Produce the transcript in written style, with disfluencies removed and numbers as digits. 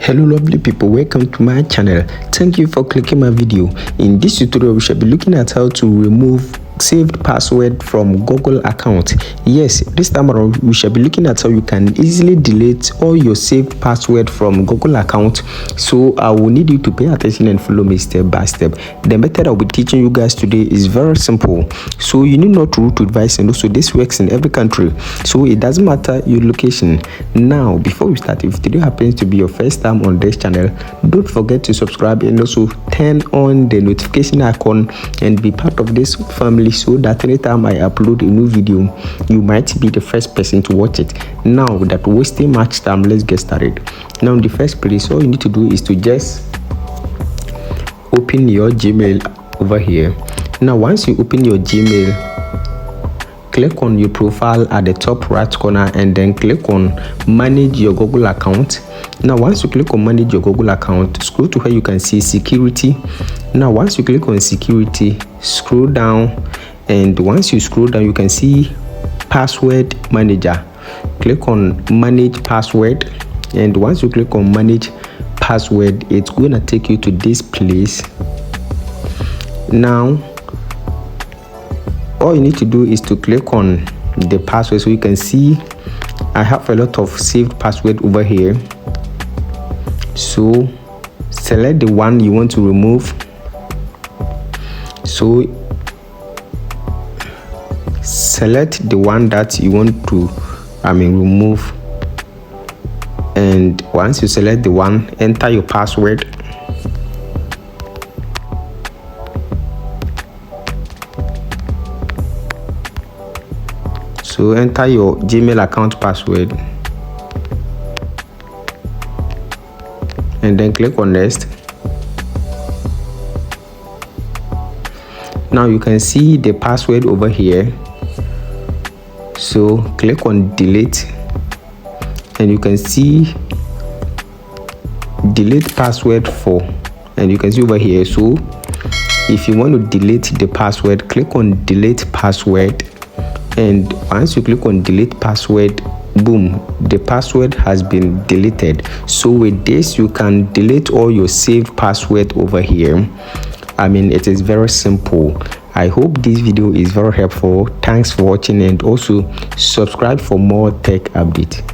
Hello lovely people, welcome to my channel. Thank you for clicking my video. In this tutorial we shall be looking at how to remove saved password from Google account. Yes, this time around we shall be looking at how you can easily delete all your saved password from Google account. So I will need you to pay attention and follow me step by step. The method I'll be teaching you guys today is very simple, so you need not root to advice, and also this works in every country, so it doesn't matter your location. Now before we start, if today happens to be your first time on this channel, don't forget to subscribe and also turn on the notification icon and be part of this family, so that anytime I upload a new video you might be the first person to watch it. Now without wasting much time, let's get started. Now in the first place, all you need to do is to just open your Gmail over here. Now once you open your Gmail, click on your profile at the top right corner and then click on manage your Google account. Now once you click on manage your Google account, scroll to where you can see security. Now once you click on security, scroll down, and once you scroll down you can see password manager. Click on manage password, and once you click on manage password, it's going to take you to this place. Now all you need to do is to click on the password. So you can see I have a lot of saved password over here, so select the one you want to remove. So select the one that you want to remove, and once you select the one, enter your password. So enter your Gmail account password and then click on next. Now you can see the password over here, so click on delete, and you can see delete password for, and you can see over here. So if you want to delete the password, click on delete password, and once you click on delete password, boom, the password has been deleted. So with this you can delete all your saved password over here. It is very simple. I hope this video is very helpful. Thanks for watching, and also subscribe for more tech updates.